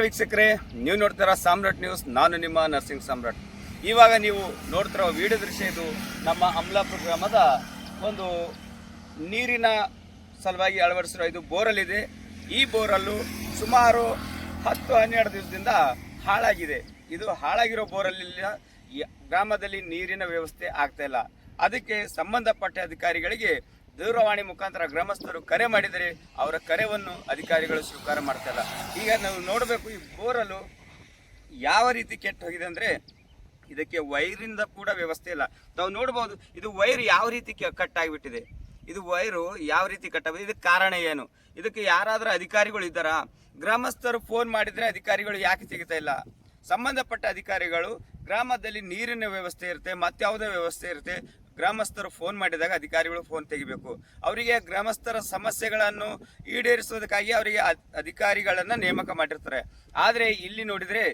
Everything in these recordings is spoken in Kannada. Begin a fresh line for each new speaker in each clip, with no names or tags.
ವೀಕ್ಷಕರೇ, ನೀವು ನೋಡ್ತೀರಾ ಸಾಮ್ರಾಟ್ ನ್ಯೂಸ್. ನಾನು ನಿಮ್ಮ ನರ್ಸಿಂಗ್ ಸಾಮ್ರಾಟ್. ಇವಾಗ ನೀವು ನೋಡ್ತಿರೋ ವಿಡಿಯೋ ದೃಶ್ಯ ಇದು ನಮ್ಮ ಅಮಲಾಪುರ ಗ್ರಾಮದ ಒಂದು ನೀರಿನ ಸಲುವಾಗಿ ಅಳವಡಿಸಿರೋ ಇದು ಬೋರಲ್ ಇದೆ. ಈ ಬೋರಲ್ಲು ಸುಮಾರು 10-12 ದಿವಸದಿಂದ ಹಾಳಾಗಿದೆ. ಇದು ಹಾಳಾಗಿರೋ ಬೋರಲ್ಲಿಲ್ಲ, ಗ್ರಾಮದಲ್ಲಿ ನೀರಿನ ವ್ಯವಸ್ಥೆ ಆಗ್ತಾ ಇಲ್ಲ. ಅದಕ್ಕೆ ಸಂಬಂಧಪಟ್ಟ ಅಧಿಕಾರಿಗಳಿಗೆ ದೂರವಾಣಿ ಮುಖಾಂತರ ಗ್ರಾಮಸ್ಥರು ಕರೆ ಮಾಡಿದರೆ ಅವರ ಕರೆಯನ್ನು ಅಧಿಕಾರಿಗಳು ಸ್ವೀಕಾರ ಮಾಡ್ತಾ ಇಲ್ಲ. ಈಗ ನಾವು ನೋಡಬೇಕು, ಈ ಬೋರಲು ಯಾವ ರೀತಿ ಕೆಟ್ಟು ಹೋಗಿದೆ ಅಂದರೆ ಇದಕ್ಕೆ ವೈರಿಂದ ಕೂಡ ವ್ಯವಸ್ಥೆ ಇಲ್ಲ. ನಾವು ನೋಡ್ಬೋದು, ಇದು ವೈರ್ ಯಾವ ರೀತಿ ಕಟ್ ಆಗಿಬಿಟ್ಟಿದೆ. ಇದು ವೈರು ಯಾವ ರೀತಿ ಕಟ್ಟಾಗಿದೆ, ಇದಕ್ಕೆ ಕಾರಣ ಏನು? ಇದಕ್ಕೆ ಯಾರಾದರೂ ಅಧಿಕಾರಿಗಳು ಇದ್ದಾರಾ? ಗ್ರಾಮಸ್ಥರು ಫೋನ್ ಮಾಡಿದರೆ ಅಧಿಕಾರಿಗಳು ಯಾಕೆ ತೆಗಿತಾ ಇಲ್ಲ? ಸಂಬಂಧಪಟ್ಟ ಅಧಿಕಾರಿಗಳು, ಗ್ರಾಮದಲ್ಲಿ ನೀರಿನ ವ್ಯವಸ್ಥೆ ಇರುತ್ತೆ, ಮತ್ಯಾವುದೇ ವ್ಯವಸ್ಥೆ ಇರುತ್ತೆ, ಗ್ರಾಮಸ್ಥರು ಫೋನ್ ಮಾಡಿದಾಗ ಅಧಿಕಾರಿಗಳು ಫೋನ್ ತೆಗಿಬೇಕು. ಅವರಿಗೆ ಗ್ರಾಮಸ್ಥರ ಸಮಸ್ಯೆಗಳನ್ನು ಈಡೇರಿಸೋದಕ್ಕಾಗಿ ಅವರಿಗೆ ಅಧಿಕಾರಿಗಳನ್ನು ನೇಮಕ ಮಾಡಿರ್ತಾರೆ. ಆದರೆ ಇಲ್ಲಿ ನೋಡಿದರೆ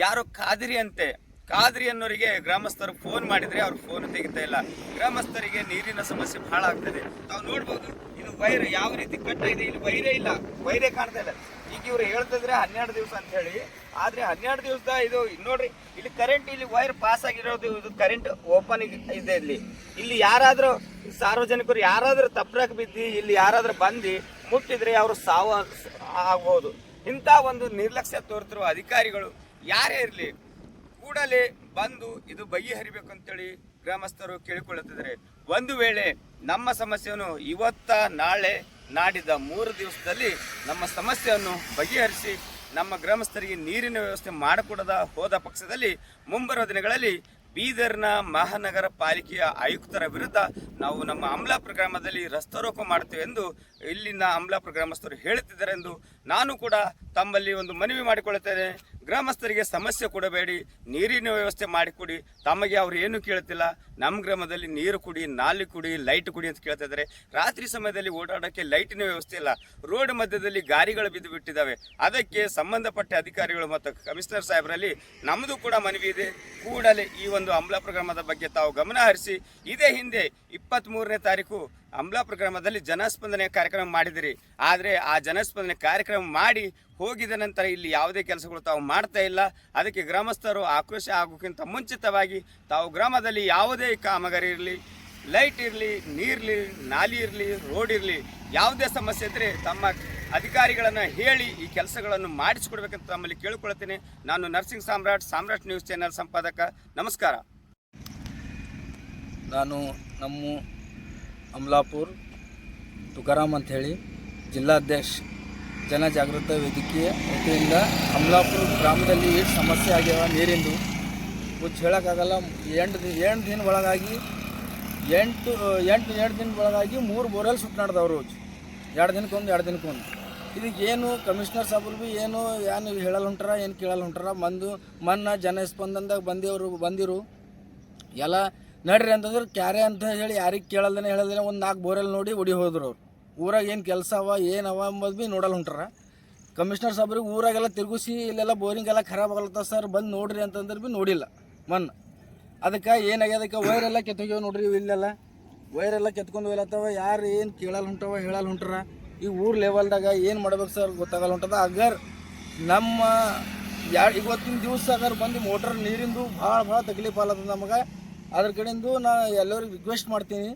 ಯಾರೋ ಖಾದ್ರಿ ಅನ್ನೋರಿಗೆ ಗ್ರಾಮಸ್ಥರು ಫೋನ್ ಮಾಡಿದರೆ ಅವ್ರು ಫೋನ್ ತೆಗಿತಾ ಇಲ್ಲ. ಗ್ರಾಮಸ್ಥರಿಗೆ ನೀರಿನ ಸಮಸ್ಯೆ ಬಹಳ ಆಗ್ತದೆ. ನಾವು ನೋಡ್ಬೋದು, ಇದು ವೈರ್ ಯಾವ ರೀತಿ ಕಟ್ ಇದೆ. ಇಲ್ಲಿ ವೈರೇ ಕಾಣ್ತಾ ಇಲ್ಲ. ಈಗ ಇವ್ರು ಹೇಳ್ತಿದ್ರೆ 12 ದಿವಸ ಅಂತ ಹೇಳಿ, ಆದ್ರೆ 12 ದಿವಸದ ಇದು ನೋಡ್ರಿ, ಇಲ್ಲಿ ಕರೆಂಟ್, ಇಲ್ಲಿ ವೈರ್ ಪಾಸ್ ಆಗಿರೋದು, ಇದು ಕರೆಂಟ್ ಓಪನ್ ಇದೆ. ಇಲ್ಲಿ ಯಾರಾದ್ರೂ ಸಾರ್ವಜನಿಕರು ಯಾರಾದ್ರೂ ತಪ್ಪರಕ್ಕೆ ಬಿದ್ದು ಇಲ್ಲಿ ಯಾರಾದ್ರೂ ಬಂದು ಮುಟ್ಟಿದ್ರೆ ಅವರು ಸಾವು ಆಗ್ಬೋದು. ಇಂಥ ಒಂದು ನಿರ್ಲಕ್ಷ್ಯ ತೋರ್ತಿರುವ ಅಧಿಕಾರಿಗಳು ಯಾರೇ ಇರಲಿ, ಕೂಡಲೇ ಬಂದು ಇದು ಬಗೆಹರಿಬೇಕು ಅಂತೇಳಿ ಗ್ರಾಮಸ್ಥರು ಕೇಳಿಕೊಳ್ಳುತ್ತಿದ್ದಾರೆ. ಒಂದು ವೇಳೆ ನಮ್ಮ ಸಮಸ್ಯೆಯನ್ನು ಇವತ್ತ ನಾಳೆ ನಾಡಿದ 3 ದಿವಸದಲ್ಲಿ ನಮ್ಮ ಸಮಸ್ಯೆಯನ್ನು ಬಗೆಹರಿಸಿ ನಮ್ಮ ಗ್ರಾಮಸ್ಥರಿಗೆ ನೀರಿನ ವ್ಯವಸ್ಥೆ ಮಾಡಿಕೊಡದ ಹೋದ ಪಕ್ಷದಲ್ಲಿ ಮುಂಬರುವ ದಿನಗಳಲ್ಲಿ ಬೀದರ್ನ ಮಹಾನಗರ ಪಾಲಿಕೆಯ ಆಯುಕ್ತರ ವಿರುದ್ಧ ನಾವು ನಮ್ಮ ಅಮಲಾಪುರ ಗ್ರಾಮದಲ್ಲಿ ರಸ್ತಾರೋಕೋ ಮಾಡ್ತೇವೆ ಎಂದು ಇಲ್ಲಿನ ಅಮಲಾಪುರ ಗ್ರಾಮಸ್ಥರು ಹೇಳುತ್ತಿದ್ದಾರೆ ಎಂದು ನಾನು ಕೂಡ ತಮ್ಮಲ್ಲಿ ಒಂದು ಮನವಿ ಮಾಡಿಕೊಳ್ಳುತ್ತೇನೆ. ಗ್ರಾಮಸ್ಥರಿಗೆ ಸಮಸ್ಯೆ ಕೊಡಬೇಡಿ, ನೀರಿನ ವ್ಯವಸ್ಥೆ ಮಾಡಿಕೊಡಿ. ತಮಗೆ ಅವರು ಏನು ಕೇಳ್ತಿಲ್ಲ. ನಮ್ಮ ಗ್ರಾಮದಲ್ಲಿ ನೀರು ಕುಡಿ, ನಾಲಿ ಕುಡಿ, ಲೈಟ್ ಕುಡಿ ಅಂತ ಕೇಳ್ತಾ ಇದ್ದಾರೆ. ರಾತ್ರಿ ಸಮಯದಲ್ಲಿ ಓಡಾಡೋಕ್ಕೆ ಲೈಟಿನ ವ್ಯವಸ್ಥೆ ಇಲ್ಲ. ರೋಡ್ ಮಧ್ಯದಲ್ಲಿ ಗಾರಿಗಳು ಬಿದ್ದು ಬಿಟ್ಟಿದ್ದಾವೆ. ಅದಕ್ಕೆ ಸಂಬಂಧಪಟ್ಟ ಅಧಿಕಾರಿಗಳು ಮತ್ತು ಕಮಿಷನರ್ ಸಾಹೇಬರಲ್ಲಿ ನಮ್ಮದು ಕೂಡ ಮನವಿ ಇದೆ. ಕೂಡಲೇ ಈ ಒಂದು ಅಮಲಾಪುರ ಗ್ರಾಮದ ಬಗ್ಗೆ ತಾವು ಗಮನ ಹರಿಸಿ. ಇದೇ ಹಿಂದೆ 23ನೇ ತಾರೀಕು ಅಮಲಾಪುರ ಗ್ರಾಮದಲ್ಲಿ ಜನಸ್ಪಂದನೆ ಕಾರ್ಯಕ್ರಮ ಮಾಡಿದಿರಿ. ಆದರೆ ಆ ಜನಸ್ಪಂದನೆ ಕಾರ್ಯಕ್ರಮ ಮಾಡಿ ಹೋಗಿದ ನಂತರ ಇಲ್ಲಿ ಯಾವುದೇ ಕೆಲಸಗಳು ತಾವು ಮಾಡ್ತಾ ಇಲ್ಲ. ಅದಕ್ಕೆ ಗ್ರಾಮಸ್ಥರು ಆಕ್ರೋಶ ಆಗೋಕ್ಕಿಂತ ಮುಂಚಿತವಾಗಿ ತಾವು ಗ್ರಾಮದಲ್ಲಿ ಯಾವುದೇ ಕಾಮಗಾರಿ ಇರಲಿ, ಲೈಟ್ ಇರಲಿ, ನೀರಿರಲಿ, ನಾಲಿ ಇರಲಿ, ರೋಡ್ ಇರಲಿ, ಯಾವುದೇ ಸಮಸ್ಯೆ ಇದ್ದರೆ ತಮ್ಮ ಅಧಿಕಾರಿಗಳನ್ನು ಹೇಳಿ ಈ ಕೆಲಸಗಳನ್ನು ಮಾಡಿಸಿಕೊಡ್ಬೇಕಂತ ತಮ್ಮಲ್ಲಿ ಕೇಳಿಕೊಳ್ಳುತ್ತೇನೆ. ನಾನು ನರ್ಸಿಂಗ್ ಸಾಮ್ರಾಟ್ ನ್ಯೂಸ್ ಚಾನೆಲ್ ಸಂಪಾದಕ. ನಮಸ್ಕಾರ.
ನಾನು ನಮ್ಮ ಅಮಲಾಪುರ ತುಕಾರಾಮ್ ಅಂಥೇಳಿ ಜಿಲ್ಲಾಧ್ಯಕ್ಷ ಜನಜಾಗೃತ ವೇದಿಕೆಯ ವತಿಯಿಂದ ಅಮಲಾಪುರ ಗ್ರಾಮದಲ್ಲಿ ಎಷ್ಟು ಸಮಸ್ಯೆ ಆಗ್ಯಾವ ನೀರಿಂದು ಕುछ ಹೇಳೋಕ್ಕಾಗಲ್ಲ. 8 ದಿನ ಒಳಗಾಗಿ 8 ದಿನ ಒಳಗಾಗಿ 3 ಬೋರ್ವೆಲ್ ಸುಟ್ಟು ನಡೆದವರು. 2 ದಿನಕ್ಕೊಂದು ಇದಕ್ಕೆ ಏನು ಕಮಿಷನರ್ ಸಾಬ್ರು ಭೀ ಏನು ಹೇಳಲ್ಲ ಹೊಂಟಾರ, ಏನು ಕೇಳಲ್ಲ ಹೊಂಟಾರ. ಮೊನ್ನೆ ಜನಸ್ಪಂದನದಾಗ ಬಂದಿರು ಎಲ್ಲ ನಡ್ರಿ ಅಂತಂದ್ರೆ ಕ್ಯಾರೆ ಅಂತ ಹೇಳಿ ಯಾರಿಗೆ ಕೇಳಲ್ದೇ ಹೇಳಲ್ದೇ ಒಂದು 4 ಬೋರ್ವೆಲ್ ನೋಡಿ ಹೊಡಿ ಹೋದ್ರು. ಅವ್ರು ಊರಾಗ ಏನು ಕೆಲಸ ಏನವ ಅಂಬೋದು ಭೀ ನೋಡಲ್ಲ ಹೊಂಟಾರ. ಕಮಿಷನರ್ ಸಾಬ್ರಿಗೆ ಊರಾಗೆಲ್ಲ ತಿರುಗಿಸಿ ಇಲ್ಲೆಲ್ಲ ಬೋರಿಂಗ್ ಎಲ್ಲ ಖರಾಬ್ ಆಗಲತ್ತ ಸರ್, ಬಂದು ನೋಡ್ರಿ ಅಂತಂದ್ರೆ ಭೀ ನೋಡಿಲ್ಲ. ಅದಕ್ಕೆ ಏನಾಗ್ಯದಕ್ಕೆ ವೈರೆಲ್ಲ ಕೆತ್ತೋಗ್ಯಾವ ನೋಡ್ರಿ. ಇಲ್ಲೆಲ್ಲ ವೈರೆಲ್ಲ ಕೆತ್ಕೊಂಡು ಹೋಗ್ಲತ್ತವ. ಯಾರು ಏನು ಕೇಳಲ್ಲ ಹೊಂಟವ, ಹೇಳಲ್ಲ ಹೊಂಟಾರ. ಈ ಊರು ಲೆವೆಲ್ದಾಗ ಏನು ಮಾಡ್ಬೇಕು ಸರ್ ಗೊತ್ತಾಗಲ್ಲ ಹೊಂಟದ. ಅಗರ್ ನಮ್ಮ ಇವತ್ತಿನ ದಿವಸ ಅಗರ್ ಬಂದು ಮೋಟ್ರ್ ನೀರಿಂದು ಭಾಳ ತಕ್ಲೀಫ್ ಆಲತ್ತದ ನಮಗೆ. ಅದ್ರ ಕಡೆಯಿಂದ ನಾ ಎಲ್ಲರಿಗೂ ರಿಕ್ವೆಸ್ಟ್ ಮಾಡ್ತೀನಿ,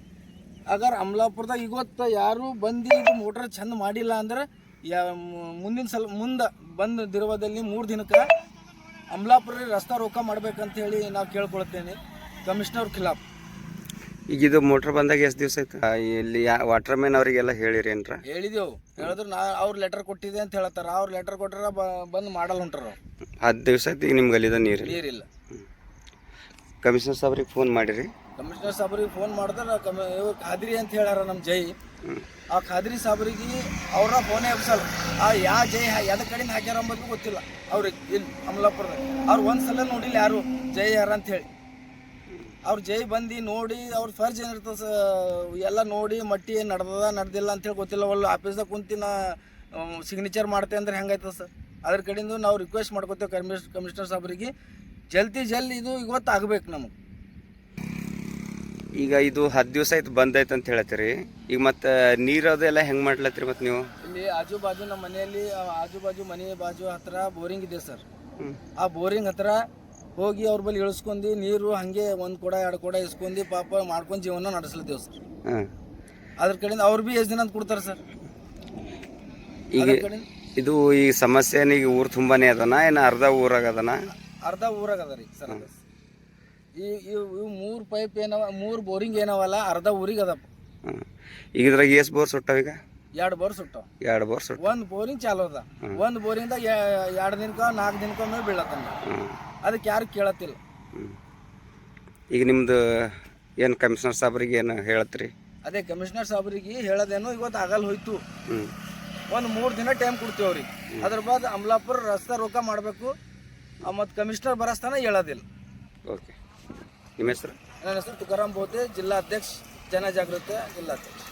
ಅಗರ್ ಅಮಲಾಪುರದಾಗ ಇವತ್ತು ಯಾರು ಬಂದು ಇದು ಮೋಟ್ರ್ ಚಂದ ಮಾಡಿಲ್ಲ ಅಂದ್ರೆ ಮುಂದೆ ಬಂದು ದಿನದಲ್ಲಿ 3 ದಿನಕ್ಕೆ ಅಮಲಾಪುರ ರಸ್ತಾ ರೋಕ ಮಾಡ್ಬೇಕಂತ ಹೇಳಿ ನಾವು ಕೇಳ್ಕೊಳ್ತೇನೆ ಕಮಿಷನರ್ ಖಿಲಾಫ್.
ಈಗ ಇದು ಮೋಟ್ರ್ ಬಂದಾಗ ಎಷ್ಟು ದಿವಸ ಆಯ್ತು? ಇಲ್ಲಿ ವಾಟರ್ ಮ್ಯಾನ್ ಅವರಿಗೆಲ್ಲ ಹೇಳಿದೇವು.
ಹೇಳಿದ್ರು ಅವ್ರು ಲೆಟರ್ ಕೊಟ್ಟಿದೆ ಅಂತ ಹೇಳ್ತಾರ. ಅವ್ರು ಲೆಟರ್ ಕೊಟ್ಟಾರ, ಬಂದು ಮಾಡಲ್ಲ ಹೊಂಟಾರ.
10 ದಿವಸ ಆಯ್ತು. ಈಗ ನಿಮ್ಗೆ ಅಲ್ಲಿದ
ನೀರಿಲ್ಲ.
ಕಮಿಷನರ್ ಸಾಬ್ರಿಗೆ ಫೋನ್ ಮಾಡಿರಿ?
ಕಮಿಷನರ್ ಸಾಬ್ರಿಗೆ ಫೋನ್ ಮಾಡಿದ್ರೆ ಇವ್ರು ಖಾದ್ರಿ ಅಂತ ಹೇಳ್ಯಾರ ನಮ್ಮ ಜೈ. ಆ ಖಾದ್ರಿ ಸಾಬ್ರಿಗೆ ಅವ್ರ ಫೋನೇ ಎಬ್ಸಲ್ಲ. ಯಾವ ಜೈ ಯಾವ್ದ ಕಡೆಯಿಂದ ಹಾಕ್ಯಾರ ಅಂಬದು ಗೊತ್ತಿಲ್ಲ ಅವ್ರಿಗೆ. ಇಲ್ಲಿ ಅಮಲಾಪುರದಾಗ ಅವ್ರು ಒಂದ್ಸಲ ನೋಡಿಲ್ಲ ಯಾರು ಜೈ ಯಾರ ಅಂತ ಹೇಳಿ. ಅವ್ರು ಜೈ ಬಂದು ನೋಡಿ ಅವ್ರ ಫರ್ಜ್ ಏನಿರ್ತದೆ ಎಲ್ಲ ನೋಡಿ ಮಟ್ಟಿ ಏನು ನಡೆದಿಲ್ಲ ಅಂತೇಳಿ ಗೊತ್ತಿಲ್ಲ. ಒಳ್ಳೆ ಆಫೀಸ್ದಾಗ ಕುಂತಿ ನಾ ಸಿಗ್ನೇಚರ್ ಮಾಡ್ತೇವೆ ಅಂದ್ರೆ ಹೆಂಗಾಯ್ತದ ಸರ್? ಅದ್ರ ಕಡೆಯಿಂದ ನಾವು ರಿಕ್ವೆಸ್ಟ್ ಮಾಡ್ಕೋತೇವೆ ಕಮಿಷನರ್ ಸಾಬ್ರಿಗೆ, ಜಲ್ದಿ ಇದು ಇವತ್ತು ಆಗ್ಬೇಕು ನಮಗೆ.
ಈಗ ಇದು 10 ದಿವಸ ಆಯ್ತು ಬಂದೈತೆ ಅಂತ ಹೇಳ್ತೀರಿ. ಈಗ ಮತ್ತೆ ನೀರದೆಲ್ಲ ಹೆಂಗೆ ಮಾಡ್ಲತ್ತೀರಿ ಮತ್ತು ನೀವು?
ಇಲ್ಲಿ ಆಜು ಬಾಜು ನಮ್ಮ ಮನೆಯಲ್ಲಿ ಆಜು ಬಾಜು ಮನೆ ಬಾಜು ಹತ್ರ ಬೋರಿಂಗ್ ಇದೆ ಸರ್.
ಹ್ಞೂ
ಆ ಬೋರಿಂಗ್ ಹತ್ರ ಹೋಗಿ ಅವ್ರ ಬಳಿ ಇಳಿಸ್ಕೊಂಡು ನೀರು ಹಾಗೆ 1 ಕೊಡ 2 ಕೊಡ ಇಸ್ಕೊಂಡು ಪಾಪ ಮಾಡ್ಕೊಂಡು ಜೀವನ ನಡೆಸ್ಲತ್ತೇವೆ ಸರ್.
ಹಾಂ.
ಅದ್ರ ಕಡೆಯಿಂದ ಅವ್ರು ಭೀ ಎಷ್ಟು ದಿನ ಅಂತ ಕೊಡ್ತಾರೆ ಸರ್.
ಈಗ
ಅದ್ರ ಕಡೆಯಿಂದ
ಇದು ಈ ಸಮಸ್ಯೆ ಈಗ ಊರು ತುಂಬಾನೇ ಅದನ ಏನು ಅರ್ಧ ಊರಾಗ ಅದನ?
ಅರ್ಧ ಊರಾಗ ಅದ ರೀ ಸರ್. ಇವು 3 ಪೈಪ್ ಏನವ, 3 ಬೋರಿಂಗ್ ಏನವಲ್ಲ, ಅರ್ಧ ಊರಿಗೆ ಅದಪ್ಪ.
ಹಾಂ. ಈಗ ಇದ್ರಾಗ ಎಷ್ಟು ಬೋರ್ ಸುಟ್ಟಾವ? ಈಗ
2 ಬೋರ್ ಸುಟ್ಟಾವ.
2 ಬೋರ್ ಸುಟ್ಟ.
1 ಬೋರಿಂಗ್ ಚಾಲು ಅದ. 1 ಬೋರಿಂಗ್ದಾಗ 2 ದಿನಕ್ಕ 4 ದಿನಕ್ಕೊಮ್ಮೆ ಬೀಳತ್ತಂದ. ಅದಕ್ಕೆ ಯಾರು ಕೇಳತ್ತಿಲ್ಲ.
ಈಗ ನಿಮ್ದು ಏನು ಕಮಿಷನರ್ ಸಾಬ್ರಿಗೆ ಏನು ಹೇಳತ್ರಿ?
ಅದೇ ಕಮಿಷನರ್ ಸಾಬ್ರಿಗೆ ಹೇಳೋದೇನು ಇವತ್ತು ಆಗಲ್ಲ ಹೋಯ್ತು. ಒಂದು 3 ದಿನ ಟೈಮ್ ಕೊಡ್ತೀವಿ ಅವ್ರಿಗೆ. ಅದ್ರ ಬಾದ್ ಅಮಲಾಪುರ ರಸ್ತೆ ರೋಕ ಮಾಡಬೇಕು ಮತ್ತು ಕಮಿಷನರ್ ಬರಸ್ತಾನ ಹೇಳೋದಿಲ್ಲ.
ಓಕೆ. ನಿಮ್ಮ ಹೆಸರು?
ನನ್ನ ಹೆಸರು ತುಕಾರಾಮ್ ಬೋತೆ, ಜಿಲ್ಲಾ ಅಧ್ಯಕ್ಷ, ಜನಜಾಗೃತಿ ಜಿಲ್ಲಾಧ್ಯಕ್ಷ.